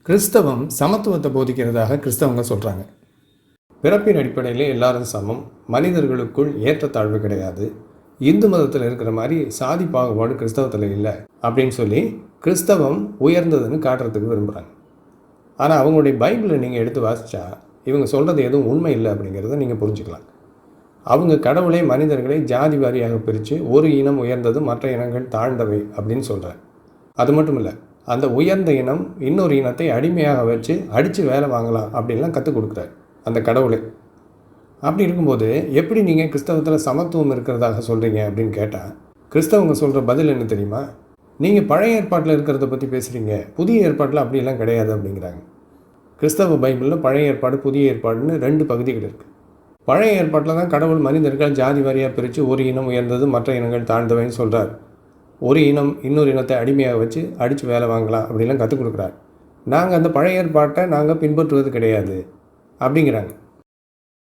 கிறிஸ்தவம் சமத்துவத்தை போதிக்கிறதாக கிறிஸ்தவங்க சொல்கிறாங்க. பிறப்பின் அடிப்படையில் எல்லாரும் சமம், மனிதர்களுக்குள் ஏற்றத்தாழ்வு கிடையாது, இந்து மதத்தில் இருக்கிற மாதிரி சாதி பாகுபாடு கிறிஸ்தவத்தில் இல்லை அப்படின்னு சொல்லி கிறிஸ்தவம் உயர்ந்ததுன்னு காட்டுறதுக்கு விரும்புகிறாங்க. ஆனால் அவங்களுடைய பைபிளை நீங்கள் எடுத்து வாசித்தா இவங்க சொல்கிறது எதுவும் உண்மை இல்லை அப்படிங்கிறத நீங்கள் புரிஞ்சுக்கலாம். அவங்க கடவுளை மனிதர்களை ஜாதி வாரியாக பிரித்து ஒரு இனம் உயர்ந்தது மற்ற இனங்கள் தாழ்ந்தவை அப்படின்னு சொல்கிறார். அது மட்டும் இல்லை, அந்த உயர்ந்த இனம் இன்னொரு இனத்தை அடிமையாக வச்சு அடித்து வேலை வாங்கலாம் அப்படின்லாம் கற்றுக் கொடுக்குறாரு அந்த கடவுளை. அப்படி இருக்கும்போது எப்படி நீங்கள் கிறிஸ்தவத்தில் சமத்துவம் இருக்கிறதாக சொல்கிறீங்க அப்படின்னு கேட்டால் கிறிஸ்தவங்க சொல்கிற பதில் என்ன தெரியுமா? நீங்கள் பழைய ஏற்பாட்டில் இருக்கிறத பற்றி பேசுகிறீங்க, புதிய ஏற்பாட்டில் அப்படிலாம் கிடையாது அப்படிங்கிறாங்க. கிறிஸ்தவ பைபிளில் பழைய ஏற்பாடு புதிய ஏற்பாடுன்னு 2 பகுதிகள் இருக்குது. பழைய ஏற்பாட்டில் தான் கடவுள் மனிதர்கள் ஜாதி வாரியாக பிரித்து ஒரு இனம் உயர்ந்தது மற்ற இனங்கள் தாழ்ந்தவைன்னு சொல்கிறார். ஒரு இனம் இன்னொரு இனத்தை அடிமையாக வச்சு அடித்து வேலை வாங்கலாம் அப்படிலாம் கற்றுக் கொடுக்குறார். நாங்கள் அந்த பழைய ஏற்பாட்டை நாங்கள் பின்பற்றுவது கிடையாது அப்படிங்கிறாங்க.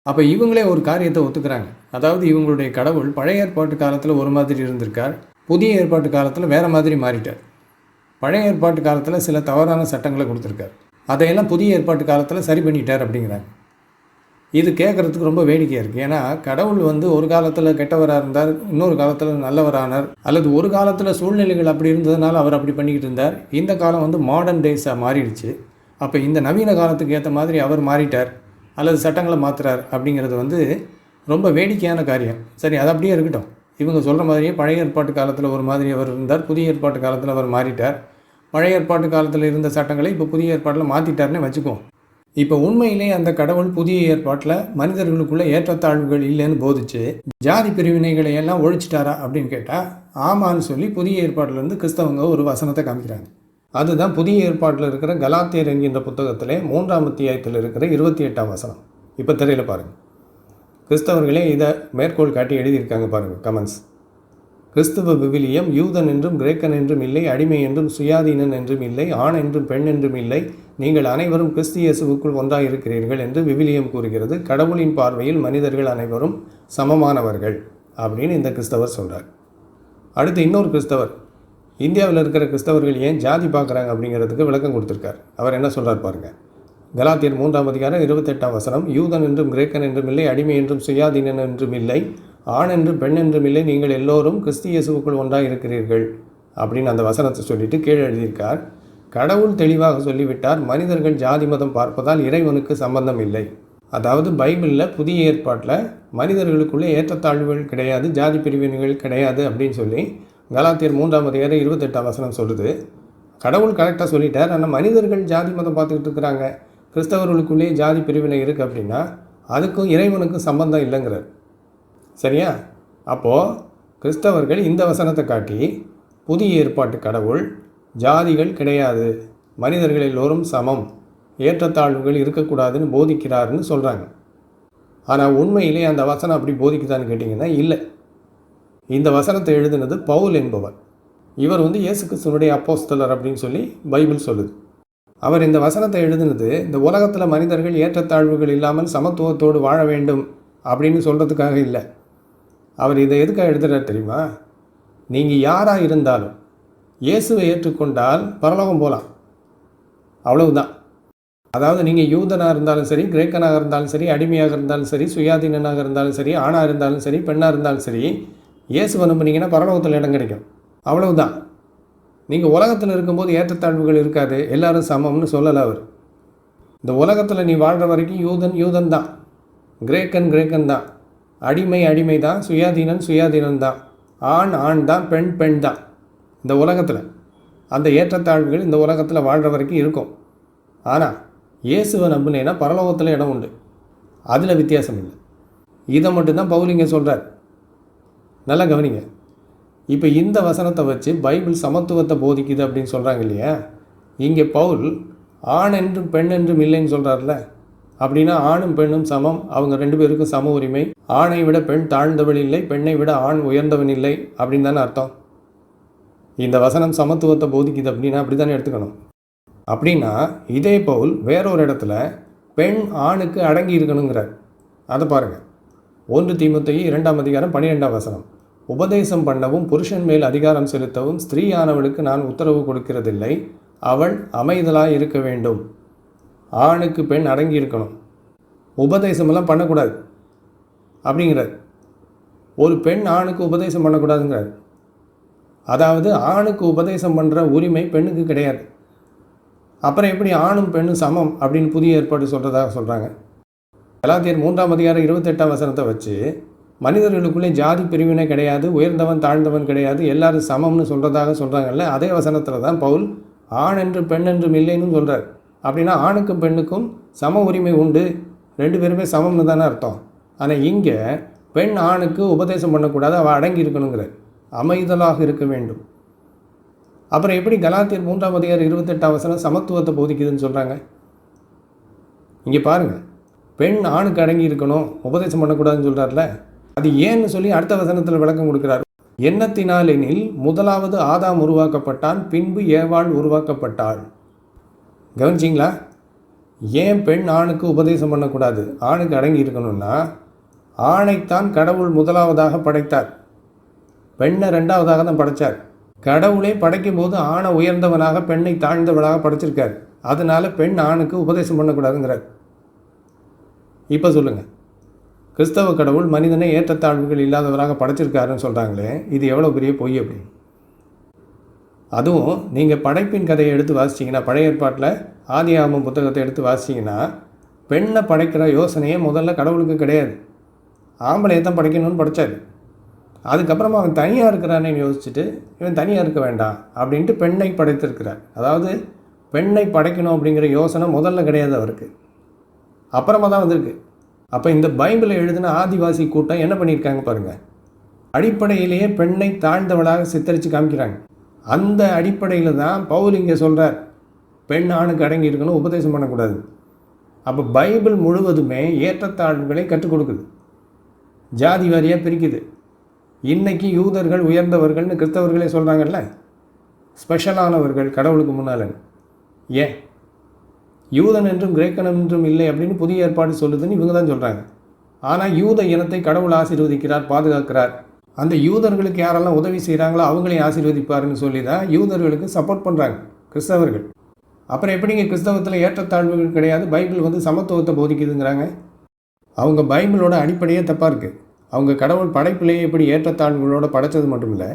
அப்போ இவங்களே ஒரு காரியத்தை ஒத்துக்கிறாங்க. அதாவது இவங்களுடைய கடவுள் பழைய ஏற்பாட்டு காலத்தில் ஒரு மாதிரி இருந்திருக்கார், புதிய ஏற்பாட்டு காலத்தில் வேறு மாதிரி மாறிட்டார். பழைய ஏற்பாட்டு காலத்தில் சில தவறான சட்டங்களை கொடுத்துருக்கார், அதையெல்லாம் புதிய ஏற்பாட்டு காலத்தில் சரி பண்ணிட்டார் அப்படிங்கிறாங்க. இது கேட்குறதுக்கு ரொம்ப வேடிக்கையாக இருக்குது. ஏன்னா கடவுள் ஒரு காலத்தில் கெட்டவராக இருந்தார், இன்னொரு காலத்தில் நல்லவரானார், அல்லது ஒரு காலத்தில் சூழ்நிலைகள் அப்படி இருந்ததுனால அவர் அப்படி பண்ணிக்கிட்டு இருந்தார். இந்த காலம் மாடர்ன் டேஸாக மாறிடுச்சு. அப்போ இந்த நவீன காலத்துக்கு ஏற்ற மாதிரி அவர் மாறிட்டார் அல்லது சட்டங்களை மாற்றுறார் அப்படிங்கிறது ரொம்ப வேடிக்கையான காரியம். சரி, அது அப்படியே இருக்கட்டும். இவங்க சொல்கிற மாதிரியே பழைய ஏற்பாட்டு காலத்தில் ஒரு மாதிரி அவர் இருந்தார், புதிய ஏற்பாட்டு காலத்தில் அவர் மாறிட்டார். பழைய ஏற்பாட்டு காலத்தில் இருந்த சட்டங்களை இப்போ புதிய ஏற்பாட்டில் மாற்றிட்டார்னே வச்சுக்குவோம். இப்போ உண்மையிலே அந்த கடவுள் புதிய ஏற்பாட்டில் மனிதர்களுக்குள்ளே ஏற்றத்தாழ்வுகள் இல்லைன்னு போதிச்சு ஜாதி பிரிவினைகளை எல்லாம் ஒழிச்சிட்டாரா அப்படின்னு கேட்டால் ஆமான்னு சொல்லி புதிய ஏற்பாட்டிலேருந்து கிறிஸ்தவங்க ஒரு வசனத்தை காமிக்கிறாங்க. அதுதான் புதிய ஏற்பாட்டில் இருக்கிற கலாத்தியர் என்கின்ற புத்தகத்திலே 3ஆம் அத்தியாயத்தில் இருக்கிற 28ஆம் வசனம். இப்போ திரையில் பாருங்கள். கிறிஸ்தவர்களே இதை மேற்கோள் காட்டி எழுதியிருக்காங்க பாருங்கள் கமெண்ட்ஸ். கிறிஸ்துவ விவிலியம் யூதன் என்றும் கிரேக்கன் என்றும் இல்லை, அடிமை என்றும் சுயாதீனன் என்றும் இல்லை, ஆண் என்றும் பெண் என்றும் இல்லை, நீங்கள் அனைவரும் கிறிஸ்து இயேசுவுக்குள் ஒன்றாயிருக்கிறீர்கள் என்று விவிலியம் கூறுகிறது. கடவுளின் பார்வையில் மனிதர்கள் அனைவரும் சமமானவர்கள் அப்படின்னு இந்த கிறிஸ்தவர் சொல்கிறார். அடுத்து இன்னொரு கிறிஸ்தவர் இந்தியாவில் இருக்கிற கிறிஸ்தவர்கள் ஏன் ஜாதி பார்க்குறாங்க அப்படிங்கிறதுக்கு விளக்கம் கொடுத்துருக்கார். அவர் என்ன சொல்கிறார் பாருங்கள். கலாத்தியர் 3ஆம் அதிகாரம் 28ஆம் வசனம். யூதன் என்றும் கிரேக்கன் என்றும் இல்லை, அடிமை என்றும் சுயாதீனன் என்றும் இல்லை, ஆண் என்றும் பெண் என்றும் இல்லை, நீங்கள் எல்லோரும் கிறிஸ்து இயேசுவுக்குள் ஒன்றாக இருக்கிறீர்கள் அப்படின்னு அந்த வசனத்தை சொல்லிட்டு கீழே எழுதியிருக்கார். கடவுள் தெளிவாக சொல்லிவிட்டார், மனிதர்கள் ஜாதி மதம் பார்ப்பதால் இறைவனுக்கு சம்பந்தம் இல்லை. அதாவது பைபிளில் புதிய ஏற்பாட்டில் மனிதர்களுக்குள்ளே ஏற்றத்தாழ்வுகள் கிடையாது, ஜாதி பிரிவினைகள் கிடையாது அப்படின்னு சொல்லி கலாத்தியர் 3ஆம் அதிகாரம் 28ஆம் வசனம் சொல்லுது. கடவுள் கரெக்டாக சொல்லிட்டார். ஆனால் மனிதர்கள் ஜாதி மதம் பார்த்துக்கிட்டு இருக்கிறாங்க, கிறிஸ்தவர்களுக்குள்ளேயே ஜாதி பிரிவினை இருக்குது அப்படின்னா அதுக்கும் இறைவனுக்கும் சம்பந்தம் இல்லைங்கிறார். சரியா? அப்போது கிறிஸ்தவர்கள் இந்த வசனத்தை காட்டி புதிய ஏற்பாட்டு கடவுள் ஜாதிகள் கிடையாது, மனிதர்கள் எல்லோரும் சமம், ஏற்றத்தாழ்வுகள் இருக்கக்கூடாதுன்னு போதிக்கிறாருன்னு சொல்கிறாங்க. ஆனால் உண்மையிலே அந்த வசனம் அப்படி போதிக்குதான்னு கேட்டிங்கன்னா இல்லை. இந்த வசனத்தை எழுதினது பவுல் என்பவர். இவர் இயேசு கிறிஸ்துவனுடைய அப்போஸ்தலர் அப்படின்னு சொல்லி பைபிள் சொல்லுது. அவர் இந்த வசனத்தை எழுதினது இந்த உலகத்தில் மனிதர்கள் ஏற்றத்தாழ்வுகள் இல்லாமல் சமத்துவத்தோடு வாழ வேண்டும் அப்படின்னு சொல்கிறதுக்காக இல்லை. அவர் இதை எதுக்காக எழுதுகிறார் தெரியுமா? நீங்கள் யாராக இருந்தாலும் இயேசுவை ஏற்றுக்கொண்டால் பரலோகம் போகலாம், அவ்வளவுதான். அதாவது நீங்கள் யூதனாக இருந்தாலும் சரி, கிரேக்கனாக இருந்தாலும் சரி, அடிமையாக இருந்தாலும் சரி, சுயாதீனனாக இருந்தாலும் சரி, ஆணாக இருந்தாலும் சரி, பெண்ணாக இருந்தாலும் சரி, இயேசுவை நம்பினீங்கன்னா பரலோகத்தில் இடம் கிடைக்கும், அவ்வளவுதான். நீங்கள் உலகத்தில் இருக்கும்போது ஏற்றத்தாழ்வுகள் இருக்காது, எல்லாரும் சமம்னு சொல்லலை அவர். இந்த உலகத்தில் நீ வாழ்கிற வரைக்கும் யூதன் தான், கிரேக்கன் தான், அடிமை தான், சுயாதீனன் தான், ஆண் தான், பெண் தான். இந்த உலகத்தில் அந்த ஏற்றத்தாழ்வுகள் இந்த உலகத்தில் வாழ்கிற வரைக்கும் இருக்கும். ஆனால் இயேசுவை நம்பினேன்னா பரலோகத்தில் இடம் உண்டு, அதில் வித்தியாசம் இல்லை. இதை மட்டும்தான் பவுலிங்க சொல்கிறார். நல்லா கவனிங்க. இப்போ இந்த வசனத்தை வச்சு பைபிள் சமத்துவத்தை போதிக்குது அப்படின்னு சொல்கிறாங்க இல்லையா? இங்கே பவுல் ஆண் என்றும் பெண் என்றும் இல்லைன்னு சொல்கிறார்ல. அப்படின்னா ஆணும் பெண்ணும் சமம், அவங்க 2 பேருக்கும் சம உரிமை, ஆணை விட பெண் தாழ்ந்தவள் இல்லை, பெண்ணை விட ஆண் உயர்ந்தவன் இல்லை அப்படின்னு தானே அர்த்தம். இந்த வசனம் சமத்துவத்தை போதிக்குது அப்படின்னா அப்படி தானே எடுத்துக்கணும். அப்படின்னா இதே பவுல் வேறொரு இடத்துல பெண் ஆணுக்கு அடங்கி இருக்கணுங்கிறார். அதை பாருங்கள். 1 தீமோத்தேயு 2ஆம் அதிகாரம் 12ஆம் வசனம். உபதேசம் பண்ணவும் புருஷன் மேல் அதிகாரம் செலுத்தவும் ஸ்திரீயானவளுக்கு நான் உத்தரவு கொடுக்கிறதில்லை, அவள் அமைதலாக இருக்க வேண்டும். ஆணுக்கு பெண் அடங்கி இருக்கணும். உபதேசமெல்லாம் பண்ணக்கூடாது அப்படிங்கிறார். ஒரு பெண் ஆணுக்கு உபதேசம் பண்ணக்கூடாதுங்கிறார். அதாவது ஆணுக்கு உபதேசம் பண்ணுற உரிமை பெண்ணுக்கு கிடையாது. அப்புறம் எப்படி ஆணும் பெண்ணும் சமம் அப்படின்னு புதிய ஏற்பாடு சொல்கிறதாக சொல்கிறாங்க. கலாத்தியர் 3ஆம் அதிகாரம் 28ஆம் வசனத்தை வச்சு மனிதர்களுக்குள்ளே ஜாதி பிரிவினை கிடையாது, உயர்ந்தவன் தாழ்ந்தவன் கிடையாது, எல்லாரும் சமம்னு சொல்கிறதாக சொல்கிறாங்கல்ல. அதே வசனத்தில் தான் பவுல் ஆண் என்று பெண் என்றும் இல்லைன்னு சொல்கிறார். அப்படின்னா ஆணுக்கும் பெண்ணுக்கும் சம உரிமை உண்டு, 2 பேருமே சமம்னு தானே அர்த்தம். ஆனால் இங்கே பெண் ஆணுக்கு உபதேசம் பண்ணக்கூடாது, அவள் அடங்கி இருக்கணுங்கிற, அமைதலாக இருக்க வேண்டும். அப்புறம் எப்படி கலாத்தியர் 3ஆம் அதிகாரம் 28ஆம் வசனம் சமத்துவத்தை போதிக்குதுன்னு சொல்கிறாங்க? இங்கே பாருங்கள், பெண் ஆணுக்கு அடங்கி இருக்கணும், உபதேசம் பண்ணக்கூடாதுன்னு சொல்கிறார்ல, அது ஏன்னு சொல்லி அடுத்த வசனத்தில் விளக்கம் கொடுக்குறார். எண்ணத்தினால் எனில் முதலாவது ஆதாம் உருவாக்கப்பட்டான், பின்பு ஏவாள் உருவாக்கப்பட்டாள். கவனிச்சிங்களா? ஏன் பெண் ஆணுக்கு உபதேசம் பண்ணக்கூடாது, ஆணுக்கு அடங்கி இருக்கணும்னா, ஆணைத்தான் கடவுள் முதலாவதாக படைத்தார், பெண்ணை 2ஆவதாக தான் படைத்தார். கடவுளே படைக்கும் போது ஆணை உயர்ந்தவனாக பெண்ணை தாழ்ந்தவனாக படைச்சிருக்கார். அதனால பெண் ஆணுக்கு உபதேசம் பண்ணக்கூடாதுங்கிறார். இப்போ சொல்லுங்கள், கிறிஸ்தவ கடவுள் மனிதனை ஏற்றத்தாழ்வுகள் இல்லாதவராக படைச்சிருக்காருன்னு சொல்கிறாங்களே, இது எவ்வளோ பெரிய பொய் அப்படி. அதுவும் நீங்கள் படைப்பின் கதையை எடுத்து வாசிச்சிங்கன்னா, பழைய ஏற்பாட்டில் ஆதியாகமம் புத்தகத்தை எடுத்து வாசிச்சிங்கன்னா, பெண்ணை படைக்கிற யோசனையே முதல்ல கடவுளுக்கு கிடையாது. ஆம்பளையை தான் படைக்கணும்னு படைச்சார். அதுக்கப்புறமா அவன் தனியாக இருக்கிறானே யோசிச்சுட்டு, இவன் தனியாக இருக்க வேண்டாம் அப்படின்ட்டு பெண்ணை படைத்திருக்கிறார். அதாவது பெண்ணை படைக்கணும் அப்படிங்கிற யோசனை முதல்ல கிடையாது அவருக்கு, அப்புறமா தான் வந்திருக்கு. அப்போ இந்த பைபிளை எழுதின ஆதிவாசி கூட்டம் என்ன பண்ணியிருக்காங்க பாருங்கள், அடிப்படையிலேயே பெண்ணை தாழ்ந்தவளாக சித்தரித்து காமிக்கிறாங்க. அந்த அடிப்படையில் தான் பவுல் இங்கே சொல்கிறார், பெண் ஆணுக்கு அடங்கி இருக்கணும், உபதேசம் பண்ணக்கூடாது. அப்போ பைபிள் முழுவதுமே ஏற்றத்தாழ்வுகளை கற்றுக் கொடுக்குது, ஜாதி வாரியாக பிரிக்குது. இன்றைக்கி யூதர்கள் உயர்ந்தவர்கள்னு கிறிஸ்தவர்களே சொல்கிறாங்கல்ல, ஸ்பெஷலானவர்கள் கடவுளுக்கு முன்னால். ஏன் யூதன் என்றும் கிரேக்கன் என்றும் இல்லை அப்படின்னு புதிய ஏற்பாடு சொல்லுதுன்னு இவங்க தான் சொல்கிறாங்க. ஆனால் யூத இனத்தை கடவுள் ஆசீர்வதிக்கிறார், பாதுகாக்கிறார். அந்த யூதர்களுக்கு யாரெல்லாம் உதவி செய்கிறாங்களோ அவங்களையும் ஆசீர்வதிப்பாருன்னு சொல்லி தான் யூதர்களுக்கு சப்போர்ட் பண்ணுறாங்க கிறிஸ்தவர்கள். அப்புறம் எப்படிங்க கிறிஸ்தவத்தில் ஏற்றத்தாழ்வுகள் கிடையாது, பைபிள் சமத்துவத்தை போதிக்குதுங்கிறாங்க? அவங்க பைபிளோட அடிப்படையே தப்பாக இருக்குது. அவங்க கடவுள் படைப்பிலேயே எப்படி ஏற்றத்தாழ்வுகளோடு படைத்தது மட்டும் இல்லை,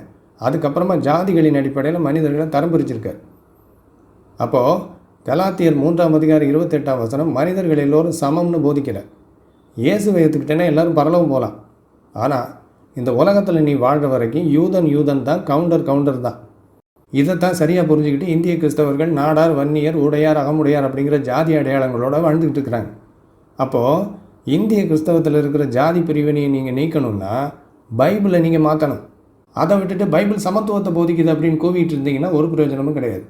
அதுக்கப்புறமா ஜாதிகளின் அடிப்படையில் மனிதர்களை தரம் பிரிச்சிருக்கார். அப்போது கலாத்தியர் 3ஆம் அதிகாரம் 28ஆம் வசனம் மனிதர்கள் எல்லோரும் சமம்னு போதிக்கலை. இயேசுவை ஏற்றுக்கிட்டேன்னா எல்லோரும் பரலவும் போகலாம். ஆனால் இந்த உலகத்தில் நீ வாழ்கிற வரைக்கும் யூதன் தான், கவுண்டர் தான். இதைத்தான் சரியாக புரிஞ்சுக்கிட்டு இந்திய கிறிஸ்தவர்கள் நாடார், வன்னியர், உடையார், அகமுடையார் அப்படிங்கிற ஜாதி அடையாளங்களோடு வாழ்ந்துக்கிட்டு இருக்கிறாங்க. அப்போது இந்திய கிறிஸ்தவத்தில் இருக்கிற ஜாதி பிரிவினையை நீங்கள் நீக்கணும்னா பைபிளை நீங்கள் மாற்றணும். அதை விட்டுட்டு பைபிள் சமத்துவத்தை போதிக்குது அப்படின்னு கூவிட்டு இருந்தீங்கன்னா ஒரு பிரயோஜனமும் கிடையாது.